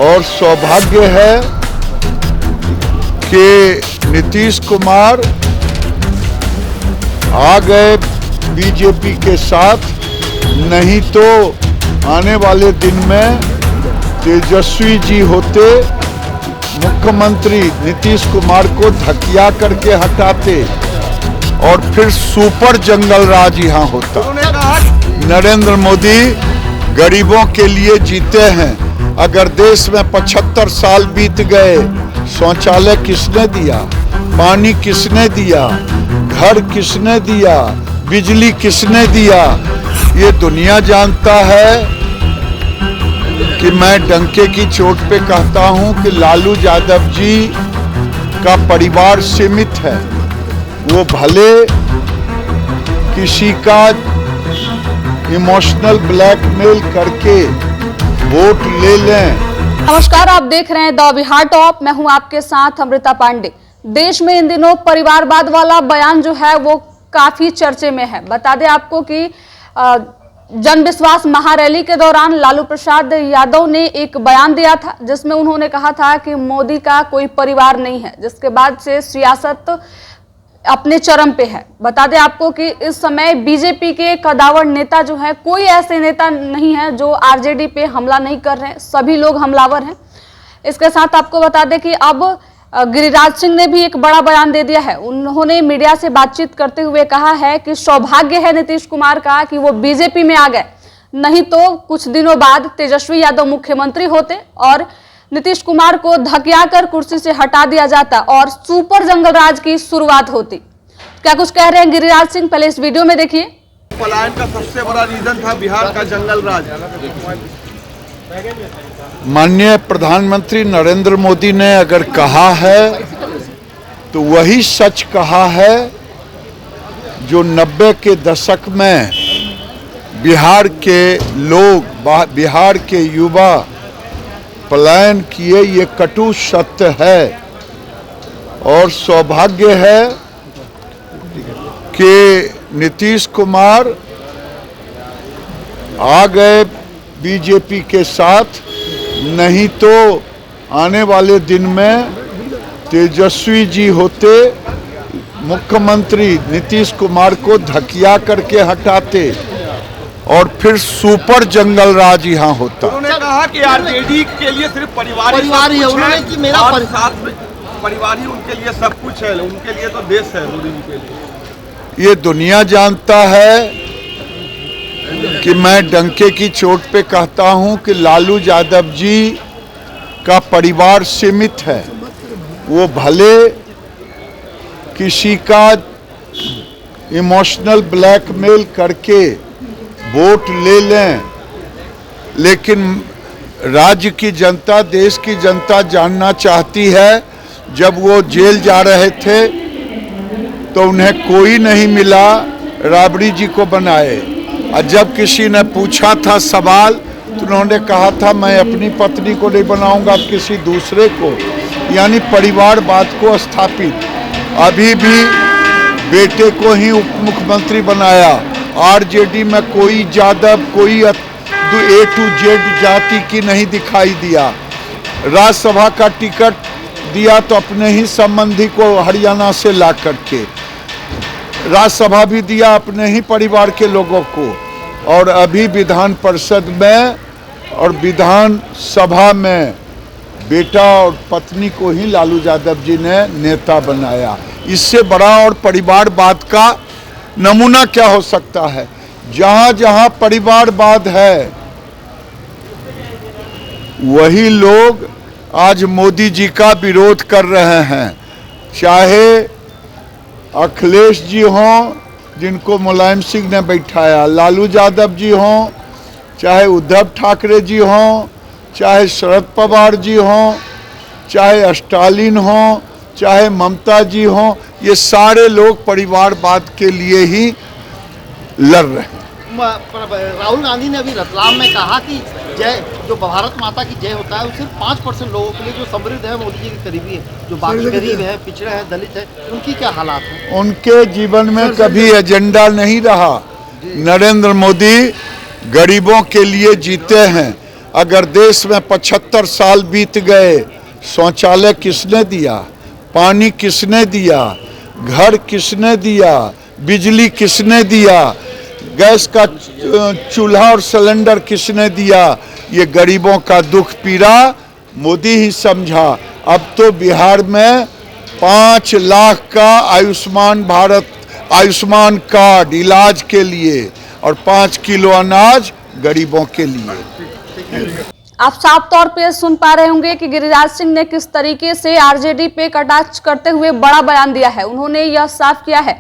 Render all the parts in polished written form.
और सौभाग्य है कि नीतीश कुमार आ गए बीजेपी के साथ, नहीं तो आने वाले दिन में तेजस्वी जी होते, मुख्यमंत्री नीतीश कुमार को धकिया करके हटाते और फिर सुपर जंगल राज यहाँ होता। नरेंद्र मोदी गरीबों के लिए जीते हैं। अगर देश में 75 साल बीत गए, शौचालय किसने दिया, पानी किसने दिया, घर किसने दिया, बिजली किसने दिया, ये दुनिया जानता है कि मैं डंके की चोट पे कहता हूं कि लालू यादव जी का परिवार सीमित है। वो भले किसी का इमोशनल ब्लैकमेल करके वोट ले लें। नमस्कार, आप देख रहे हैं द बिहार टॉप। मैं हूं आपके साथ अमृता पांडे। देश में इन दिनों परिवारवाद वाला बयान जो है वो काफी चर्चे में है। बता दें आपको कि जन विश्वास महारैली के दौरान लालू प्रसाद यादव ने एक बयान दिया था जिसमें उन्होंने कहा था कि मोदी का कोई परिवार नहीं है, जिसके बाद से सियासत अपने चरम पे है। बता दें आपको कि इस समय बीजेपी के कदावर नेता जो है, कोई ऐसे नेता नहीं है जो आरजेडी पे हमला नहीं कर रहे हैं, सभी लोग हमलावर हैं। इसके साथ आपको बता दें कि अब गिरिराज सिंह ने भी एक बड़ा बयान दे दिया है। उन्होंने मीडिया से बातचीत करते हुए कहा है कि सौभाग्य है नीतीश कुमार का कि वो बीजेपी में आ गए, नहीं तो कुछ दिनों बाद तेजस्वी यादव मुख्यमंत्री होते और नीतीश कुमार को धकिया कर कुर्सी से हटा दिया जाता और सुपर जंगल राज की शुरुआत होती। क्या कुछ कह रहे हैं गिरिराज सिंह, पहले इस वीडियो में देखिए। पलायन का सबसे बड़ा रीजन था बिहार का जंगल राज। माननीय प्रधानमंत्री नरेंद्र मोदी ने अगर कहा है तो वही सच कहा है जो 90 के दशक में बिहार के लोग, बिहार के युवा पलायन किए, ये कटु सत्य है। और सौभाग्य है कि नीतीश कुमार आ गए बीजेपी के साथ, नहीं तो आने वाले दिन में तेजस्वी जी होते, मुख्यमंत्री नीतीश कुमार को धकिया करके हटाते और फिर सुपर जंगल राज यहाँ होता। उन्होंने कहा कि आरजेडी के लिए सिर्फ परिवार ही उन्होंने कि मेरा परिवार ही उनके लिए सब कुछ है, उनके लिए तो देश है। उनके लिए ये दुनिया जानता है कि मैं डंके की चोट पे कहता हूं कि लालू यादव जी का परिवार सीमित है। वो भले किसी का इमोशनल ब्लैकमेल करके वोट ले लें, लेकिन राज्य की जनता, देश की जनता जानना चाहती है। जब वो जेल जा रहे थे तो उन्हें कोई नहीं मिला, राबड़ी जी को बनाए। और जब किसी ने पूछा था सवाल तो उन्होंने कहा था मैं अपनी पत्नी को नहीं बनाऊंगा, किसी दूसरे को, यानी परिवारवाद को स्थापित। अभी भी बेटे को ही उप मुख्यमंत्री बनाया। आरजेडी में कोई यादव, कोई A to Z जाति की नहीं दिखाई दिया। राज्यसभा का टिकट दिया तो अपने ही संबंधी को हरियाणा से ला करके, राज्यसभा भी दिया अपने ही परिवार के लोगों को। और अभी विधान परिषद में और विधान सभा में बेटा और पत्नी को ही लालू यादव जी ने नेता बनाया। इससे बड़ा और परिवारवाद का नमूना क्या हो सकता है। जहां जहां परिवारवाद है वही लोग आज मोदी जी का विरोध कर रहे हैं। चाहे अखिलेश जी हों जिनको मुलायम सिंह ने बैठाया, लालू यादव जी हों, चाहे उद्धव ठाकरे जी हों, चाहे शरद पवार जी हों, चाहे स्टालिन हों, चाहे ममता जी हों, ये सारे लोग परिवारवाद के लिए ही लड़ रहे हैं। राहुल गांधी ने अभी रतलाम में कहा कि जय जो भारत माता की जय होता है वो सिर्फ 5% लोगों के लिए जो समृद्ध है, मोदी जी के करीबी है, जो बाकी गरीब है, पिछड़े है, दलित है, उनकी क्या हालात है। उनके जीवन में कभी एजेंडा नहीं रहा। नरेंद्र मोदी गरीबों के लिए जीते हैं। अगर देश में 75 साल बीत गए, शौचालय किसने दिया, पानी किसने दिया, घर किसने दिया, बिजली किसने दिया, गैस का चूल्हा और सिलेंडर किसने दिया? ये गरीबों का दुख पीड़ा मोदी ही समझा। अब तो बिहार में 5 लाख का आयुष्मान भारत, आयुष्मान कार्ड इलाज के लिए और 5 किलो अनाज गरीबों के लिए। आप साफ तौर पे सुन पा रहे होंगे कि गिरिराज सिंह ने किस तरीके से आरजेडी पे कटाक्ष करते हुए बड़ा बयान दिया है। उन्होंने यह साफ किया है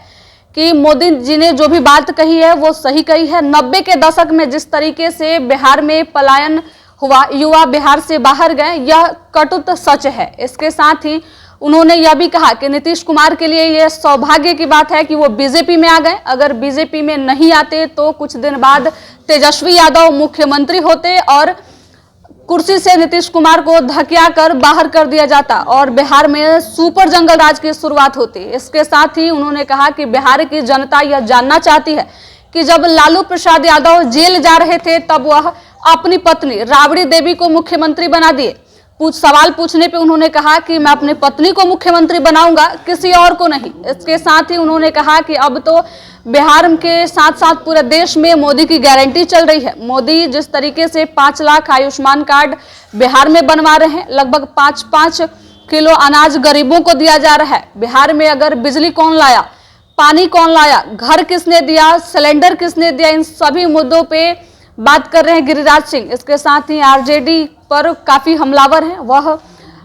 कि मोदी जी ने जो भी बात कही है वो सही कही है। 90 के दशक में जिस तरीके से बिहार में पलायन हुआ, युवा बिहार से बाहर गए, यह कटुत सच है। इसके साथ ही उन्होंने यह भी कहा कि नीतीश कुमार के लिए यह सौभाग्य की बात है कि वो बीजेपी में आ गए। अगर बीजेपी में नहीं आते तो कुछ दिन बाद तेजस्वी यादव मुख्यमंत्री होते और कुर्सी से नीतीश कुमार को धकिया कर बाहर कर दिया जाता और बिहार में सुपर जंगल राज की शुरुआत होती। इसके साथ ही उन्होंने कहा कि बिहार की जनता यह जानना चाहती है कि जब लालू प्रसाद यादव जेल जा रहे थे तब वह अपनी पत्नी राबड़ी देवी को मुख्यमंत्री बना दिए। सवाल पूछने पे उन्होंने कहा कि मैं अपनी पत्नी को मुख्यमंत्री बनाऊंगा, किसी और को नहीं। इसके साथ ही उन्होंने कहा कि अब तो बिहार के साथ साथ पूरे देश में मोदी की गारंटी चल रही है। मोदी जिस तरीके से 5 लाख आयुष्मान कार्ड बिहार में बनवा रहे हैं, लगभग 5-5 किलो अनाज गरीबों को दिया जा रहा है। बिहार में अगर बिजली कौन लाया, पानी कौन लाया, घर किसने दिया, सिलेंडर किसने दिया, इन सभी मुद्दों पे बात कर रहे हैं गिरिराज सिंह। इसके साथ ही आरजेडी पर काफी हमलावर हैं। वह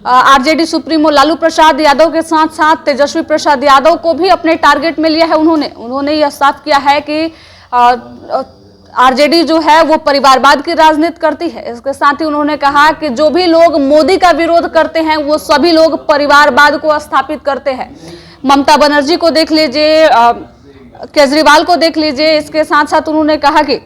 आरजेडी सुप्रीमो लालू प्रसाद यादव के साथ साथ तेजस्वी प्रसाद यादव को भी अपने टारगेट में लिया है। उन्होंने यह साफ किया है कि आरजेडी जो है वो परिवारवाद की राजनीति करती है। इसके साथ ही उन्होंने कहा कि जो भी लोग मोदी का विरोध करते हैं वो सभी लोग परिवारवाद को स्थापित करते हैं। ममता बनर्जी को देख लीजिए, केजरीवाल को देख लीजिए। इसके साथ साथ उन्होंने कहा कि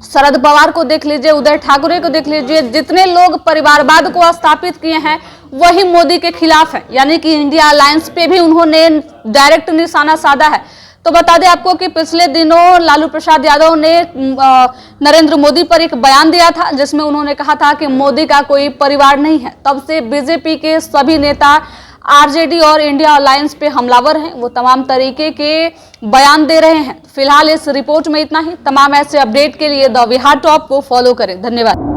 शरद पवार को देख लीजिए, उदय ठाकरे को देख लीजिए, जितने लोग परिवारवाद को स्थापित किए हैं वही मोदी के खिलाफ है। यानी कि इंडिया अलायंस पे भी उन्होंने डायरेक्ट निशाना साधा है। तो बता दें आपको कि पिछले दिनों लालू प्रसाद यादव ने नरेंद्र मोदी पर एक बयान दिया था जिसमें उन्होंने कहा था कि मोदी का कोई परिवार नहीं है। तब से बीजेपी के सभी नेता आरजेडी और इंडिया अलायंस पे हमलावर हैं। वो तमाम तरीके के बयान दे रहे हैं। फिलहाल इस रिपोर्ट में इतना ही। तमाम ऐसे अपडेट के लिए द बिहार टॉप को फॉलो करें। धन्यवाद।